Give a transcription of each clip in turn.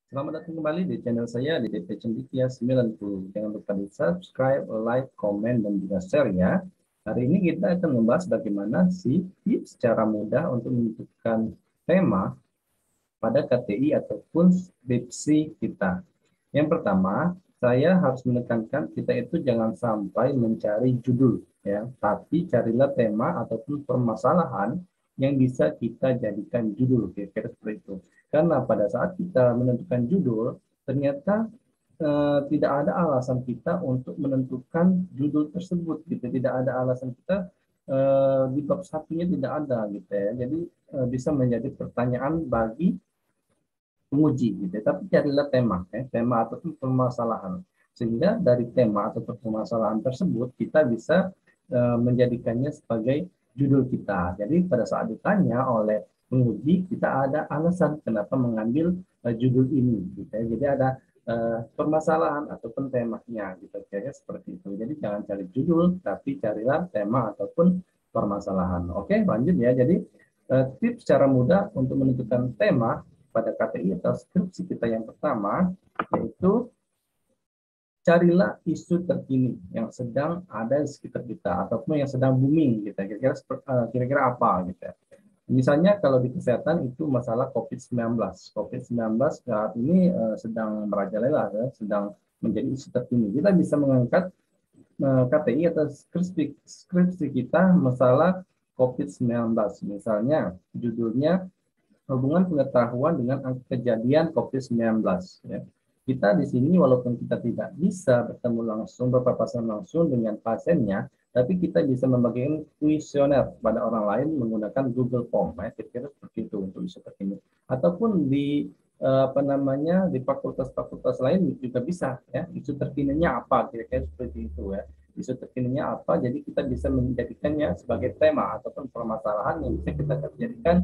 Selamat datang kembali di channel saya di DP Cendikia 90. Jangan lupa di subscribe, like, komen, dan juga share ya. Hari ini kita akan membahas bagaimana sih tips cara mudah untuk menentukan tema pada KTI ataupun skripsi kita. Yang pertama, saya harus menekankan kita itu jangan sampai mencari judul ya, tapi carilah tema ataupun permasalahan yang bisa kita jadikan judul, kira-kira seperti itu. Karena pada saat kita menentukan judul, ternyata tidak ada alasan kita untuk menentukan judul tersebut, gitu. Tidak ada alasan kita di bab satunya tidak ada, gitu ya. Jadi bisa menjadi pertanyaan bagi penguji gitu. Tapi carilah tema, ya, tema ataupun permasalahan. Sehingga dari tema atau permasalahan tersebut kita bisa menjadikannya sebagai judul kita. Jadi pada saat ditanya oleh penguji kita ada alasan kenapa mengambil judul ini gitu ya. Jadi ada permasalahan ataupun temanya gitu kayaknya seperti itu. Jadi jangan cari judul tapi carilah tema ataupun permasalahan. Oke, lanjut ya. Jadi tips cara mudah untuk menentukan tema pada KTI atau skripsi kita yang pertama, yaitu carilah isu terkini yang sedang ada di sekitar kita ataupun yang sedang booming kita kira-kira apa gitu ya. Misalnya kalau di kesehatan itu masalah COVID-19. COVID-19 saat ini sedang merajalela ya, sedang menjadi isu terkini. Kita bisa mengangkat KTI atau skripsi kita masalah COVID-19. Misalnya judulnya hubungan pengetahuan dengan kejadian COVID-19. Ya. Kita di sini walaupun kita tidak bisa bertemu langsung, berpapasan langsung dengan pasiennya, tapi kita bisa membagikan kuesioner pada orang lain menggunakan Google Form. Ya. Kira-kira seperti itu untuk isu terkini. Ataupun di di fakultas-fakultas lain juga bisa ya, isu terkininya apa kira-kira seperti itu ya, isu terkininya apa, jadi kita bisa menjadikannya sebagai tema ataupun permasalahan yang bisa kita jadikan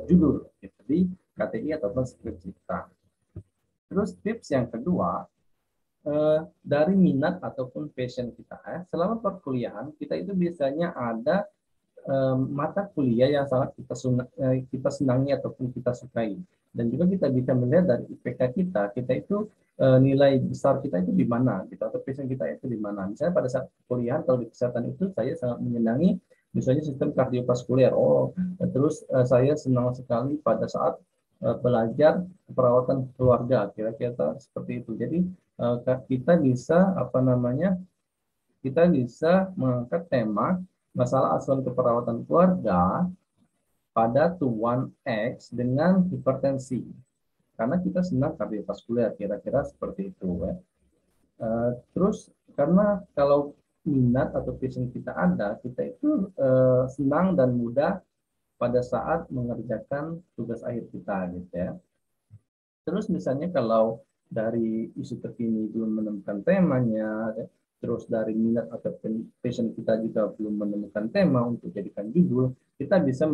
judul gitu, di KTI ataupun skripsi kita. Terus tips yang kedua, dari minat ataupun passion kita. Selama perkuliahan kita itu biasanya ada mata kuliah yang sangat kita senangi ataupun kita sukai. Dan juga kita bisa melihat dari IPK kita itu nilai besar kita itu di mana, gitu, atau passion kita itu di mana. Misalnya pada saat kuliah, kalau di kesehatan itu saya sangat menyenangi misalnya sistem kardiovaskuler. Terus saya senang sekali pada saat belajar perawatan keluarga, kira-kira seperti itu. Jadi kita bisa kita bisa mengangkat tema masalah asuhan keperawatan keluarga pada tuan X dengan hipertensi. Karena kita senang kardiovaskuler, kira-kira seperti itu. Ya. Terus karena kalau minat atau passion kita ada, kita itu senang dan mudah pada saat mengerjakan tugas akhir kita, gitu ya. Terus misalnya kalau dari isu terkini belum menemukan temanya, terus dari minat atau passion kita juga belum menemukan tema untuk jadikan judul, kita bisa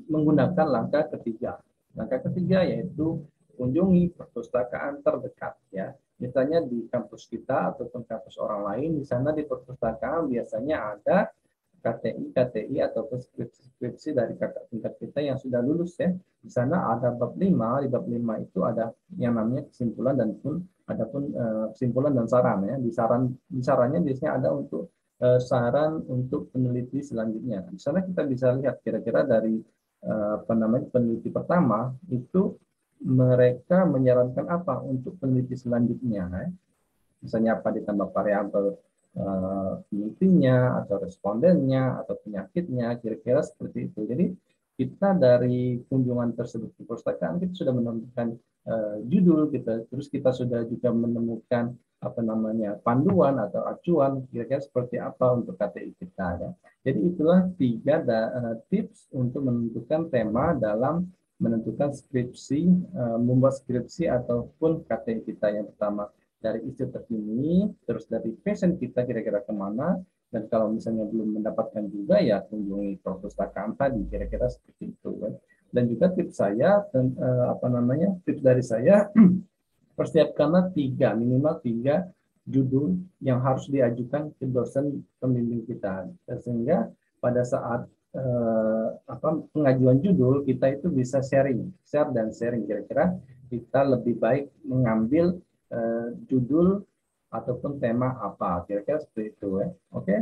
menggunakan langkah ketiga. Langkah ketiga yaitu kunjungi perpustakaan terdekat ya. Misalnya di kampus kita ataupun kampus orang lain, di sana di perpustakaan biasanya ada KTI ataupun skripsi dari kakak tingkat kita yang sudah lulus ya. Di sana ada bab 5, di bab 5 itu ada yang namanya kesimpulan dan pun ada pun kesimpulan dan saran ya. Di sarannya biasanya ada untuk saran untuk peneliti selanjutnya. Di sana kita bisa lihat kira-kira dari peneliti pertama itu mereka menyarankan apa untuk peneliti selanjutnya ya. Misalnya apa ditambah variabel penelitinya atau respondennya atau penyakitnya, kira-kira seperti itu. Jadi kita dari kunjungan tersebut ke perpustakaan kita sudah menemukan judul kita, terus kita sudah juga menemukan panduan atau acuan kira-kira seperti apa untuk KTI kita ya. Jadi itulah tiga tips untuk menentukan tema dalam menentukan membuat skripsi ataupun KTI kita. Yang pertama dari isu terkini, terus dari passion kita kira-kira kemana, dan kalau misalnya belum mendapatkan juga ya kunjungi perpustakaan tadi, kira-kira seperti itu kan. Dan juga tips saya tips dari saya persiapkanlah minimal tiga judul yang harus diajukan ke dosen pembimbing kita, sehingga pada saat pengajuan judul kita itu bisa share dan sharing kira-kira kita lebih baik mengambil judul ataupun tema apa, kira-kira seperti itu ya. Oke,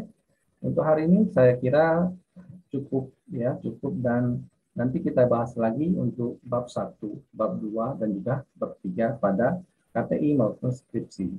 untuk hari ini saya kira cukup ya, cukup, dan nanti kita bahas lagi untuk bab 1, bab 2, dan juga bab 3 pada KTI maupun skripsi.